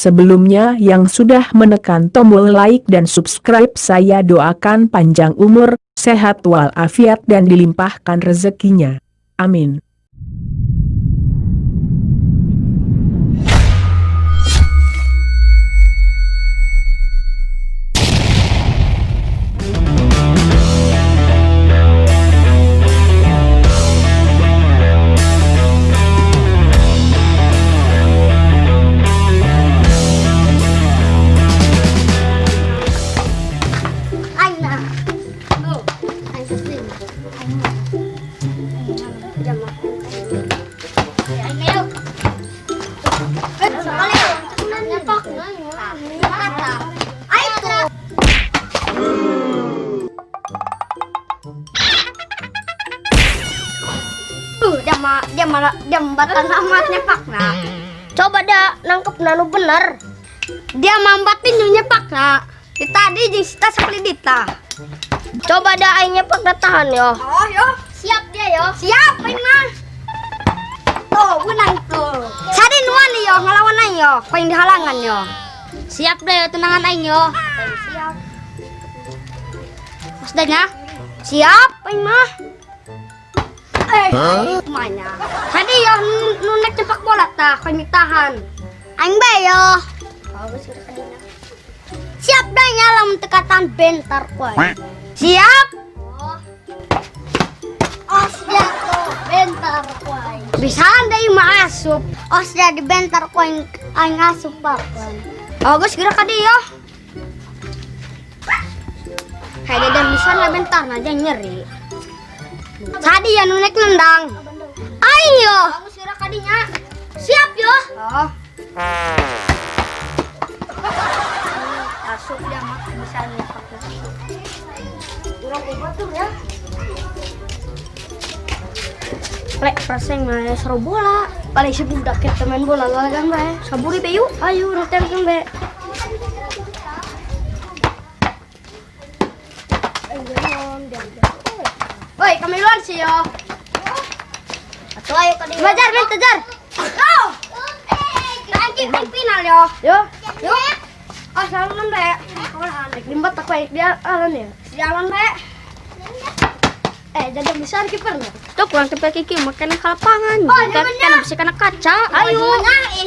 Sebelumnya yang sudah menekan tombol like dan subscribe saya doakan panjang umur, sehat walafiat dan dilimpahkan rezekinya. Amin. Jambatan amatnya pak nak. Coba dah nangkep nanu bener. Dia mambatin nyepak nak. Tadi kita sekali dita. Coba dah aing nyepak datahan yo. Oh yo, siap dia yo. Siap aing mah. Tuh, benang tuh. Sadi nuan yo ngelawan aing yo. Kau yang dihalangan yo. Siap deh yo, tenangan aing yo. Siap. Maksudnya? Siap aing mah. Mana? Tadi ya nunek cepak bola tak, kami tahan. Aing bayo. Siap dah nyalam tekatan bentar koy. Siap. Siap tuh bentar koy. Bisa anda yang masuk. Sudah di bentar koy aing asup pak. Gus gerak kadi yo. Kayak dia bisa lah bentar aja nyeri. Tadi ya nunek nendang. Aing yo. Kamu sirak kadinya. Siap yo. Oh. Masuk dia mah bisa nyepak. Kurang obat tuh ya. Lek praseng mah seru bola. Paling sebudak kita main bola lah kan bae. Saburi be yuk. Ayo nonton kan be. Woi, kami luar sih yo. Atau ayo kali. Bajar, bajar. Go. Ranking final yo. Yo. Saluran be. Kawan anak limbat tak baik dia alan ya. Jalan be. Jadi besar kiper enggak? Tuh kurang kiper kiki makanya kalapangan. Kan bisa kena kaca. Ayo.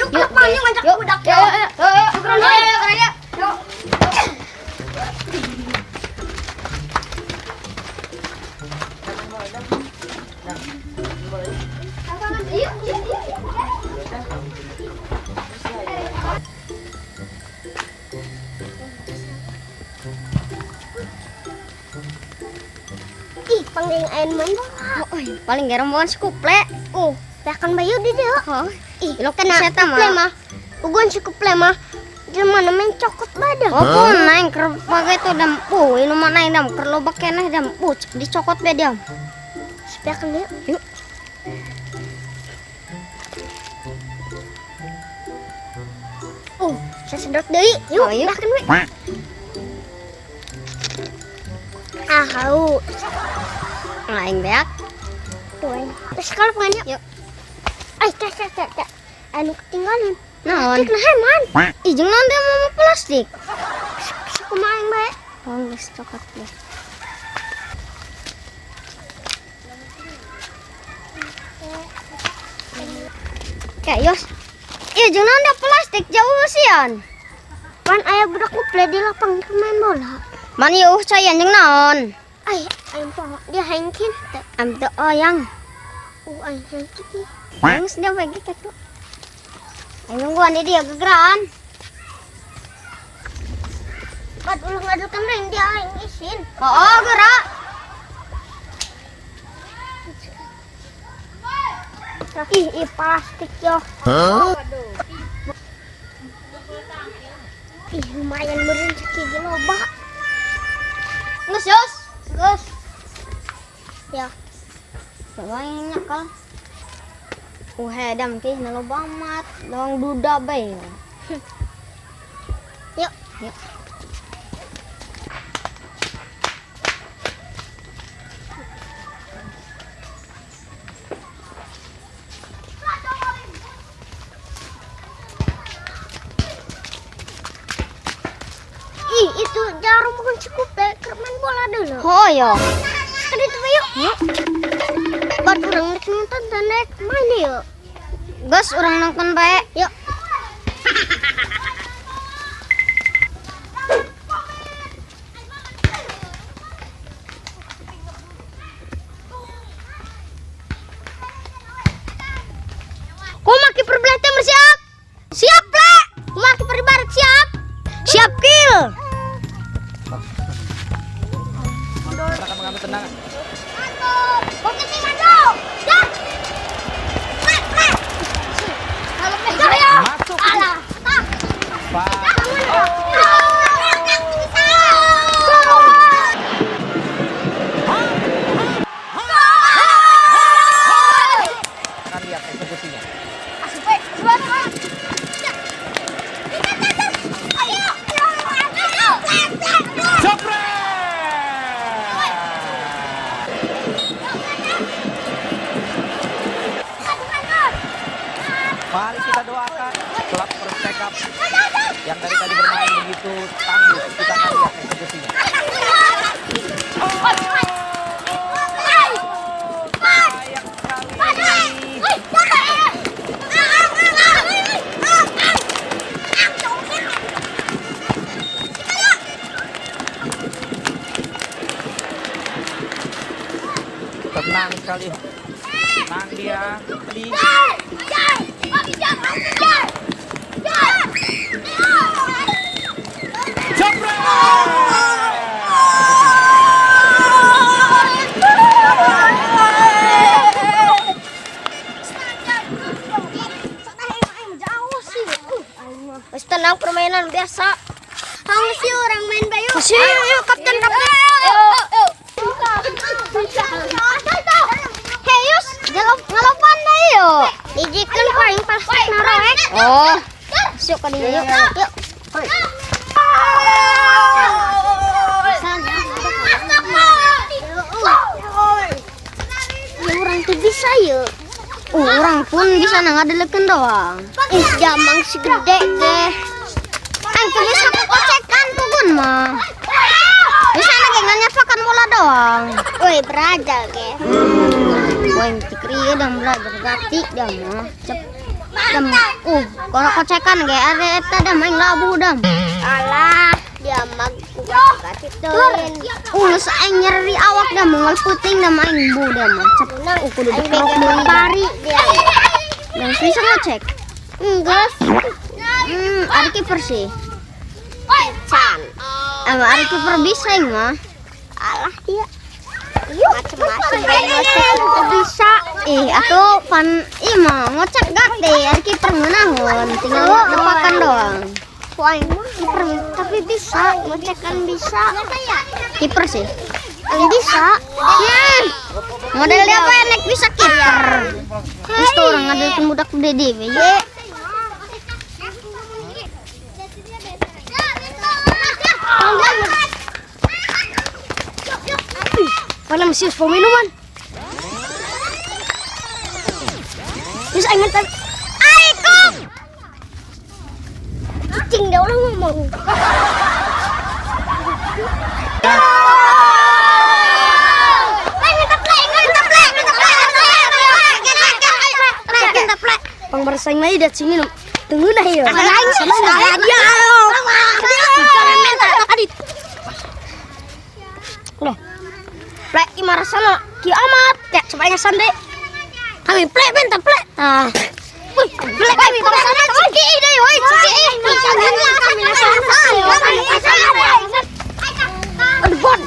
Yuk kalapangan ngajak budak yo. Yuk. Paling ain main bola. Paling garam bukan sekuple. Tekan bayu di dia. Lo kena sekuple mah. Ugon sekuple mah. Dia mana main cokot badan. Naing ker pakai tu dam. Ini mana naing dam. Kerlo bakena dam. Dicokot be dam. Sepekan dia. Yuk. Saya sedot deui. Yuk, bahkan we. Hau. Aing beak. Tuh. Terus kalau pengen yuk. Cak. Anu ketinggalan. Naon? Dik nah man. Jeung naon teh mau plastik. Kumaha aing bae? Geus cokot deh. Yos. Jeung naon teh plastik jauh sian. Pan aya budak kuple di lapang main bola. Man yeuh cayan jeung naon? Aing poho dia hengkin teh. Am teu oyang. Aing hengkin. Geus dia bagi kitu. Aing nungguan di dia gegeran. Bad ulah ngadukeun ring dia aing isin. Gerak. Plastik yo. Lumayan meureun ceki ge loba. Geus. Ya. Coba yang nyakal. Hedam ke loba amat. Lawang duda bae. Yuk. itu jarum bukan cukup deh, main bola dulu. Oh iya. Kan itu yuk. Buat orang nek nonton nek main yuk. Gus orang nonton baik. Yuk. Kau maki perbelahnya bersiap? Siap, Le. Maki perbarat siap? Siap, kill. Akan mengambil tendangan. Posisi maju. Siap. Le. Kalau pegang ya. Masuk. Alah. Akan lihat eksekusinya. Mari kita doakan klub Persikap yang dari tadi bermain begitu tangguh. Kita akan lihat eksekusinya. Sayang sekali. Tenang sekali. Tenang dia. Tadi. Tenang, permainan biasa. Hang si orang main bayu. Si, yuk kapten. Hei Yus, jangan ngelapan dah yuk. Ijikan paling pasti narawek. Oh, masuk ke dia yuk. Yuk. Orang tuh bisa yuk. Orang pun bisa ngadelekan doang. Jamang si gede deh. Angke bisa kocekan tuh gun mah. Bisa nggak nyapakan bola doang. Woi beraja ke. Woi tikri dan belajar gati dia mah. Dam. Kalau kocekan ge are eta dah main labu dam. Alah, dia mah gati teuin. Geus aing nyeri awak dah mangal puting dah main bu dah mah. Cep kudu dikerok deui bari dia. Dan bisa ngecek. Enggak. Ari kiper sih. Can. Ari kiper bisa mah. Alah dia. Macam-macam bisa. Atau pan mah ngecek gak deh. Ari kiper ngeunahun, tinggal nepakan doang. Kiper tapi bisa, ngecekan bisa. Kiper sih. Bisa. Model dia apa enek bisa kiper. Terus tuh orang ngadelkeun budak gede dewe ye. Mana mesti minuman? Terus aing ngantar. Aikum. Cing dah orang ngomong. Pang bersaing lagi dah sini nom. Tunggu dah ya. Salah dia. Adit. Loh. Plek imar sana kiamat. Ya coba yang sande. Kami plek bentar plek. Ah. Wih, plek kami sana ciki deh, woi ciki. Aduh, bon.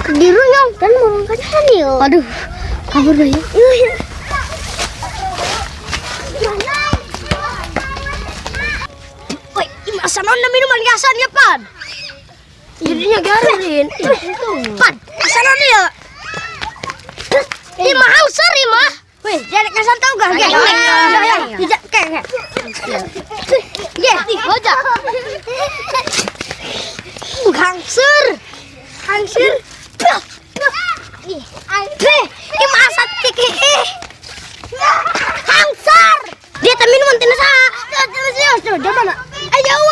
Kediru nyong dan mau kacan yuk. Aduh. Kabur dah yuk. Woi, imar sana minuman gasan ya, Pan. Jadinya garin. Pan, sana dia. Ini mahal seri mah. Wih, jadi kesan tahu gak? Tidak kayak. Ya, hoja. Hangsur. Ini masak tiki. Hangsur. Dia tak minuman tina sa. Coba nak. Ayo.